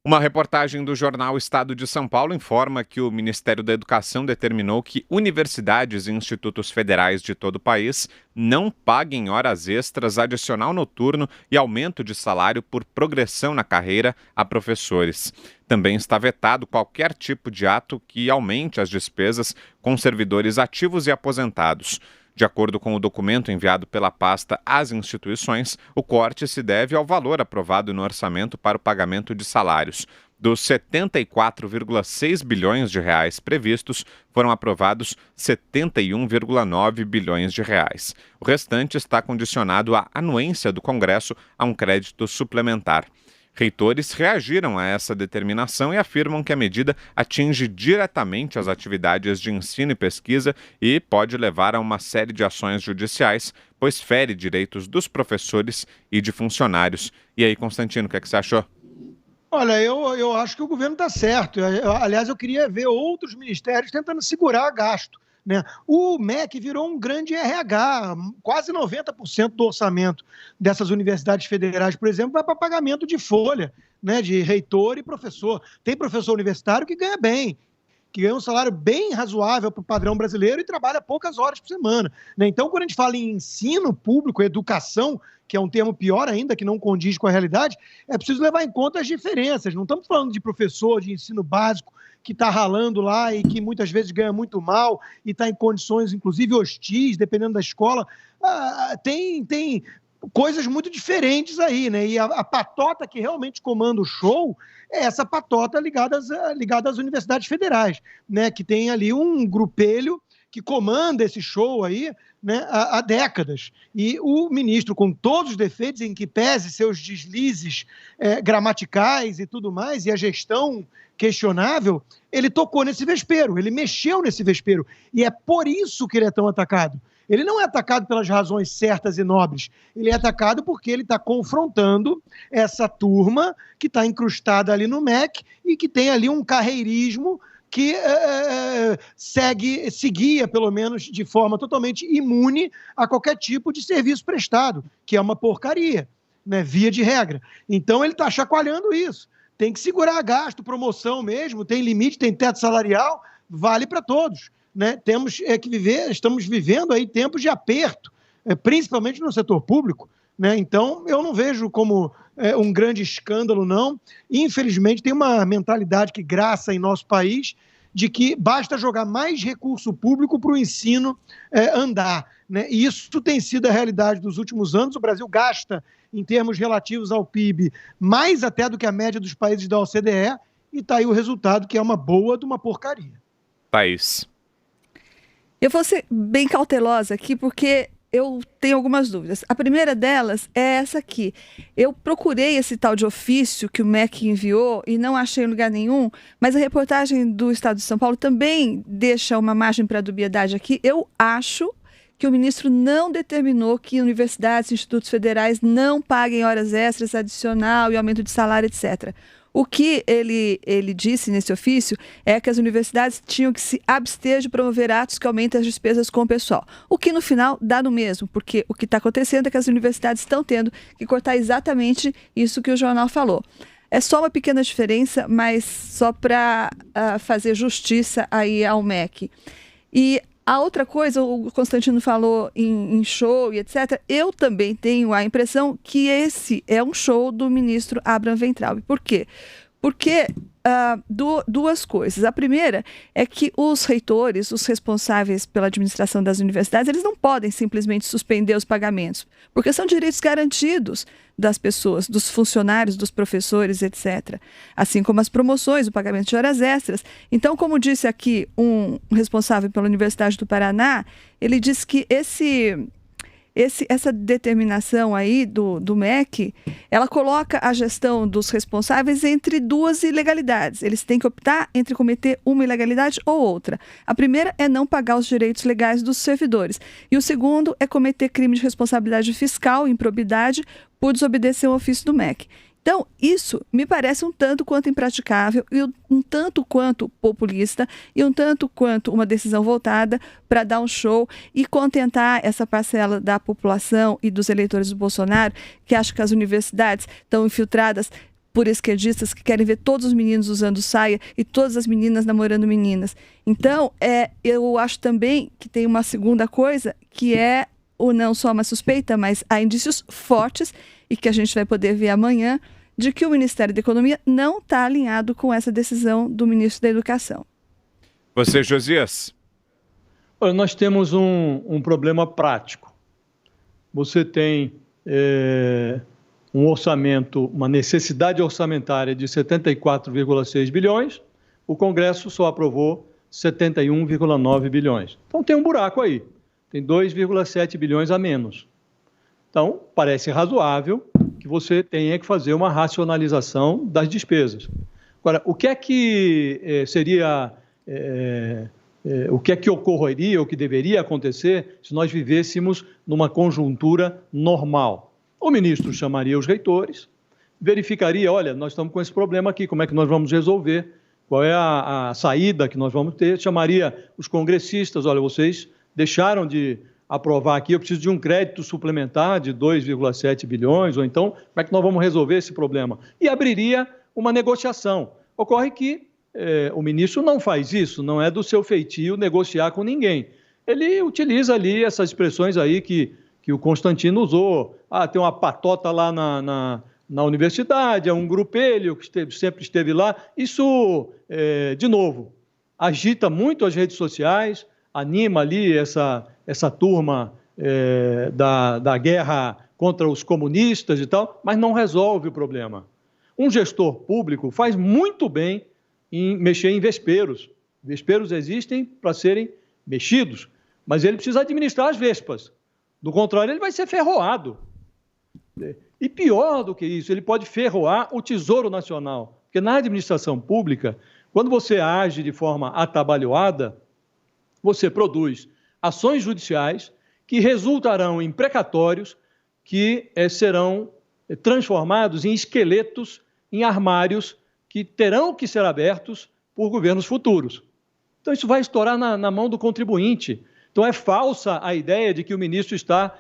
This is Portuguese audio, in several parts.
Uma reportagem do jornal Estado de São Paulo informa que o Ministério da Educação determinou que universidades e institutos federais de todo o país não paguem horas extras, adicional noturno e aumento de salário por progressão na carreira a professores. Também está vetado qualquer tipo de ato que aumente as despesas com servidores ativos e aposentados. De acordo com o documento enviado pela pasta às instituições, o corte se deve ao valor aprovado no orçamento para o pagamento de salários. Dos 74,6 bilhões de reais previstos, foram aprovados 71,9 bilhões de reais. O restante está condicionado à anuência do Congresso a um crédito suplementar. Reitores reagiram a essa determinação e afirmam que a medida atinge diretamente as atividades de ensino e pesquisa e pode levar a uma série de ações judiciais, pois fere direitos dos professores e de funcionários. E aí, Constantino, o que é que você achou? Olha, eu acho que o governo está certo. Aliás, eu queria ver outros ministérios tentando segurar gasto, né? O MEC virou um grande RH, quase 90% do orçamento dessas universidades federais, por exemplo, vai para pagamento de folha, né, de reitor e professor. Tem professor universitário que ganha bem, que ganha um salário bem razoável para o padrão brasileiro e trabalha poucas horas por semana, né? Então, quando a gente fala em ensino público, educação, que é um termo pior ainda, que não condiz com a realidade, é preciso levar em conta as diferenças. Não estamos falando de professor de ensino básico que está ralando lá e que muitas vezes ganha muito mal e está em condições, inclusive, hostis, dependendo da escola. Tem coisas muito diferentes aí, né? E a patota que realmente comanda o show é essa patota ligada às universidades federais, né? Que tem ali um grupelho que comanda esse show aí, né, há décadas. E o ministro, com todos os defeitos, em que pese seus deslizes gramaticais e tudo mais, e a gestão questionável, ele tocou nesse vespeiro, ele mexeu nesse vespeiro. E é por isso que ele é tão atacado. Ele não é atacado pelas razões certas e nobres, ele é atacado porque ele está confrontando essa turma que está incrustada ali no MEC e que tem ali um carreirismo que seguia, pelo menos de forma totalmente imune a qualquer tipo de serviço prestado, que é uma porcaria, né, via de regra. Então ele está chacoalhando isso. Tem que segurar gasto, promoção mesmo, tem limite, tem teto salarial, vale para todos, né? Temos que viver, estamos vivendo aí tempos de aperto, principalmente no setor público, né? Então eu não vejo como um grande escândalo, não. Infelizmente tem uma mentalidade que graça em nosso país de que basta jogar mais recurso público para o ensino andar, né? E isso tem sido a realidade dos últimos anos. O Brasil gasta, em termos relativos ao PIB, mais até do que a média dos países da OCDE, e está aí o resultado, que é uma boa de uma porcaria. País. Eu vou ser bem cautelosa aqui, porque eu tenho algumas dúvidas. A primeira delas é essa aqui. Eu procurei esse tal de ofício que o MEC enviou e não achei em lugar nenhum, mas a reportagem do Estado de São Paulo também deixa uma margem para dubiedade aqui. Eu acho que o ministro não determinou que universidades e institutos federais não paguem horas extras, adicional e aumento de salário, etc. O que ele disse nesse ofício é que as universidades tinham que se abster de promover atos que aumentem as despesas com o pessoal. O que, no final, dá no mesmo, porque o que está acontecendo é que as universidades estão tendo que cortar exatamente isso que o jornal falou. É só uma pequena diferença, mas só para fazer justiça aí ao MEC. E a outra coisa, o Constantino falou em show e etc. Eu também tenho a impressão que esse é um show do ministro Abraham Weintraub. Por quê? Porque duas coisas. A primeira é que os reitores, os responsáveis pela administração das universidades, eles não podem simplesmente suspender os pagamentos, porque são direitos garantidos das pessoas, dos funcionários, dos professores, etc. Assim como as promoções, o pagamento de horas extras. Então, como disse aqui um responsável pela Universidade do Paraná, ele disse que essa determinação aí do MEC, ela coloca a gestão dos responsáveis entre duas ilegalidades. Eles têm que optar entre cometer uma ilegalidade ou outra. A primeira é não pagar os direitos legais dos servidores. E o segundo é cometer crime de responsabilidade fiscal, improbidade, por desobedecer o ofício do MEC. Então, isso me parece um tanto quanto impraticável e um tanto quanto populista e um tanto quanto uma decisão voltada para dar um show e contentar essa parcela da população e dos eleitores do Bolsonaro que acham que as universidades estão infiltradas por esquerdistas que querem ver todos os meninos usando saia e todas as meninas namorando meninas. Então, eu acho também que tem uma segunda coisa, que é ou não só uma suspeita, mas há indícios fortes, e que a gente vai poder ver amanhã, de que o Ministério da Economia não está alinhado com essa decisão do ministro da Educação. Você, Josias? Olha, nós temos um problema prático. Você tem um orçamento, uma necessidade orçamentária de 74,6 bilhões, o Congresso só aprovou 71,9 bilhões. Então tem um buraco aí, tem 2,7 bilhões a menos. Então, parece razoável que você tenha que fazer uma racionalização das despesas. Agora, o que é que seria, o que é que ocorreria, o que deveria acontecer se nós vivêssemos numa conjuntura normal? O ministro chamaria os reitores, verificaria, olha, nós estamos com esse problema aqui, como é que nós vamos resolver? Qual é a saída que nós vamos ter? Chamaria os congressistas, olha, vocês deixaram de aprovar aqui, eu preciso de um crédito suplementar de 2,7 bilhões, ou então, como é que nós vamos resolver esse problema? E abriria uma negociação. Ocorre que o ministro não faz isso, não é do seu feitio negociar com ninguém. Ele utiliza ali essas expressões aí que o Constantino usou. Tem uma patota lá na universidade, é um grupelho que sempre esteve lá. Isso, de novo, agita muito as redes sociais, anima ali essa turma da guerra contra os comunistas e tal, mas não resolve o problema. Um gestor público faz muito bem em mexer em vesperos. Vesperos existem para serem mexidos, mas ele precisa administrar as vespas. Do contrário, ele vai ser ferroado. E pior do que isso, ele pode ferroar o Tesouro Nacional. Porque na administração pública, quando você age de forma atabalhoada, você produz ações judiciais que resultarão em precatórios que serão transformados em esqueletos, em armários que terão que ser abertos por governos futuros. Então, isso vai estourar na mão do contribuinte. Então, é falsa a ideia de que o ministro está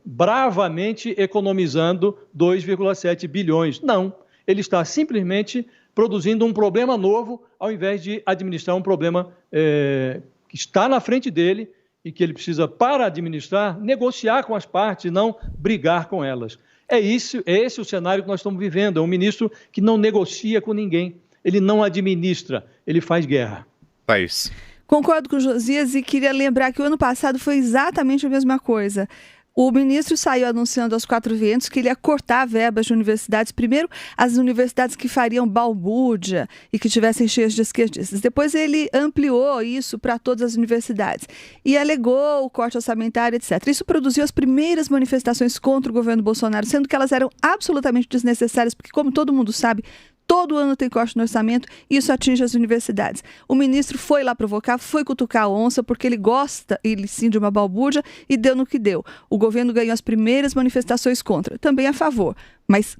bravamente economizando 2,7 bilhões. Não, ele está simplesmente produzindo um problema novo, ao invés de administrar um problema que está na frente dele e que ele precisa, para administrar, negociar com as partes e não brigar com elas. É esse o cenário que nós estamos vivendo. É um ministro que não negocia com ninguém, ele não administra, ele faz guerra. Thaís. Concordo com o Josias e queria lembrar que o ano passado foi exatamente a mesma coisa. O ministro saiu anunciando aos quatro ventos que ele ia cortar verbas de universidades. Primeiro, as universidades que fariam balbúrdia e que tivessem cheias de esquerdistas. Depois ele ampliou isso para todas as universidades e alegou o corte orçamentário, etc. Isso produziu as primeiras manifestações contra o governo Bolsonaro, sendo que elas eram absolutamente desnecessárias, porque, como todo mundo sabe, todo ano tem corte no orçamento e isso atinge as universidades. O ministro foi lá provocar, foi cutucar a onça, porque ele gosta, ele sim, de uma balbúrdia, e deu no que deu. O governo ganhou as primeiras manifestações contra, também a favor. Mas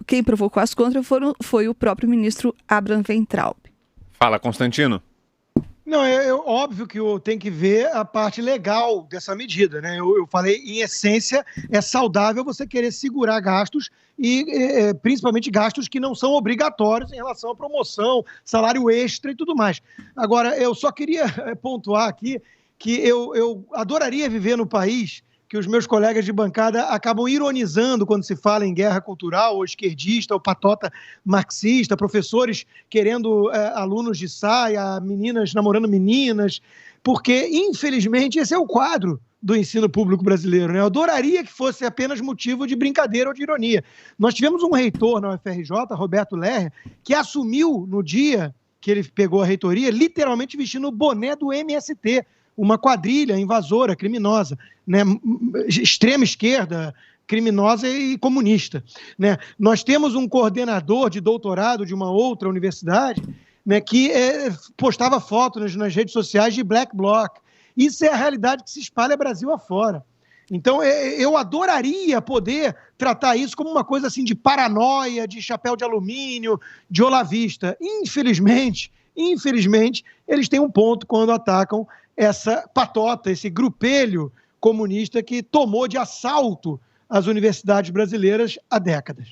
quem provocou as contra foi o próprio ministro Abraham Weintraub. Fala, Constantino. Não, óbvio que tem que ver a parte legal dessa medida, né? Eu falei, em essência, é saudável você querer segurar gastos e principalmente gastos que não são obrigatórios em relação à promoção, salário extra e tudo mais. Agora, eu só queria pontuar aqui que eu adoraria viver no país que os meus colegas de bancada acabam ironizando quando se fala em guerra cultural, ou esquerdista, ou patota marxista, professores querendo alunos de saia, meninas namorando meninas, porque, infelizmente, esse é o quadro do ensino público brasileiro, né? Eu adoraria que fosse apenas motivo de brincadeira ou de ironia. Nós tivemos um reitor na UFRJ, Roberto Lerner, que assumiu no dia que ele pegou a reitoria, literalmente vestindo o boné do MST, uma quadrilha invasora, criminosa, né? Extrema esquerda, criminosa e comunista, né? Nós temos um coordenador de doutorado de uma outra universidade, né, que postava fotos nas redes sociais de Black Bloc. Isso é a realidade que se espalha Brasil afora. Então, eu adoraria poder tratar isso como uma coisa assim de paranoia, de chapéu de alumínio, de olavista. Infelizmente, eles têm um ponto quando atacam essa patota, esse grupelho comunista que tomou de assalto as universidades brasileiras há décadas.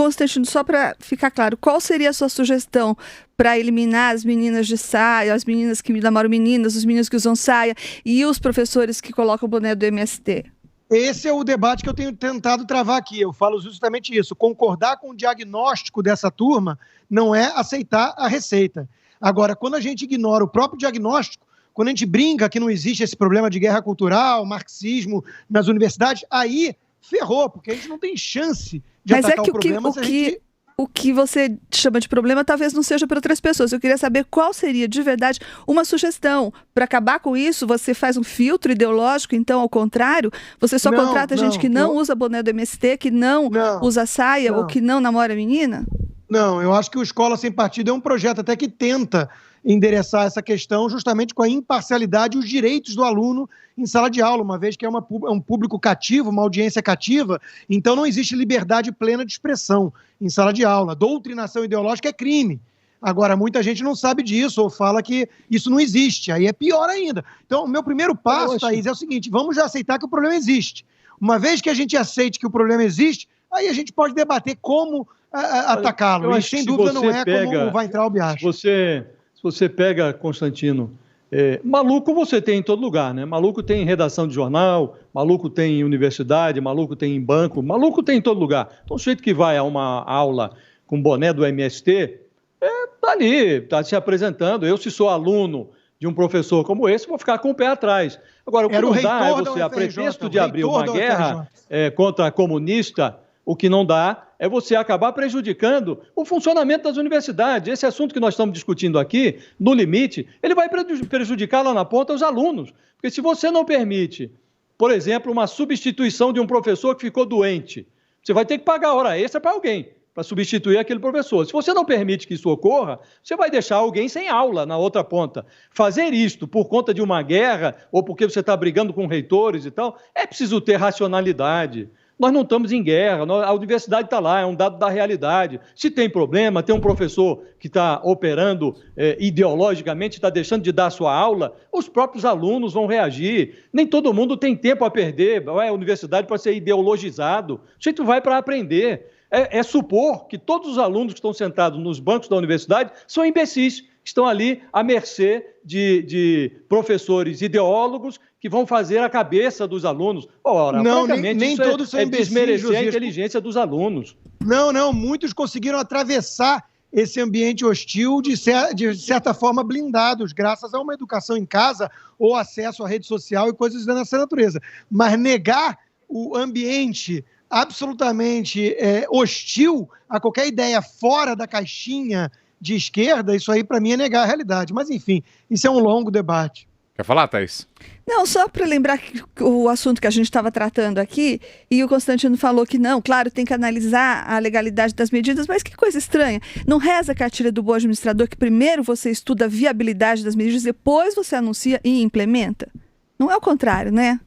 Constantino, só para ficar claro, qual seria a sua sugestão para eliminar as meninas de saia, as meninas que namoram meninas, os meninos que usam saia e os professores que colocam o boné do MST? Esse é o debate que eu tenho tentado travar aqui. Eu falo justamente isso. Concordar com o diagnóstico dessa turma não é aceitar a receita. Agora, quando a gente ignora o próprio diagnóstico, quando a gente brinca que não existe esse problema de guerra cultural, marxismo nas universidades, aí ferrou, porque a gente não tem chance de atacar o problema se a gente... O que você chama de problema talvez não seja para outras pessoas. Eu queria saber qual seria, de verdade, uma sugestão. Para acabar com isso, você faz um filtro ideológico, então, ao contrário? Você só contrata gente que não usa boné do MST, que não usa saia ou que não namora menina? Não, eu acho que o Escola Sem Partido é um projeto até que tenta endereçar essa questão justamente com a imparcialidade e os direitos do aluno em sala de aula, uma vez que é um público cativo, uma audiência cativa, então não existe liberdade plena de expressão em sala de aula. Doutrinação ideológica é crime. Agora, muita gente não sabe disso ou fala que isso não existe, aí é pior ainda. Então, o meu primeiro passo, Thaís, é o seguinte, vamos já aceitar que o problema existe. Uma vez que a gente aceite que o problema existe, aí a gente pode debater como atacá-lo, e sem dúvida não é como vai entrar o Biacho. Se você pega, Constantino, maluco você tem em todo lugar, né? Maluco tem em redação de jornal, maluco tem em universidade, maluco tem em banco, maluco tem em todo lugar. Então, o sujeito que vai a uma aula com boné do MST, tá ali, está se apresentando. Eu, se sou aluno de um professor como esse, vou ficar com o pé atrás. Agora, o que não dá é você, a pretexto de abrir uma guerra contra a comunista, o que não dá é você acabar prejudicando o funcionamento das universidades. Esse assunto que nós estamos discutindo aqui, no limite, ele vai prejudicar lá na ponta os alunos. Porque se você não permite, por exemplo, uma substituição de um professor que ficou doente, você vai ter que pagar hora extra para alguém, para substituir aquele professor. Se você não permite que isso ocorra, você vai deixar alguém sem aula na outra ponta. Fazer isto por conta de uma guerra ou porque você está brigando com reitores e tal, é preciso ter racionalidade. Nós não estamos em guerra, a universidade está lá, é um dado da realidade. Se tem problema, tem um professor que está operando ideologicamente, está deixando de dar a sua aula, os próprios alunos vão reagir. Nem todo mundo tem tempo a perder, a universidade para ser ideologizado. O jeito vai para aprender. É supor que todos os alunos que estão sentados nos bancos da universidade são imbecis, estão ali à mercê de professores ideólogos que vão fazer a cabeça dos alunos. Ora, não, nem todos são imbecis, desmerecer a inteligência dos alunos. Não, muitos conseguiram atravessar esse ambiente hostil de certa forma blindados, graças a uma educação em casa ou acesso à rede social e coisas dessa natureza. Mas negar o ambiente absolutamente hostil a qualquer ideia fora da caixinha de esquerda, isso aí para mim é negar a realidade. Mas enfim, isso é um longo debate. Quer falar, Thaís? Não, só para lembrar que o assunto que a gente estava tratando aqui, e o Constantino falou que não, claro, tem que analisar a legalidade das medidas, mas que coisa estranha. Não reza a cartilha do bom administrador que primeiro você estuda a viabilidade das medidas, depois você anuncia e implementa? Não é o contrário, né?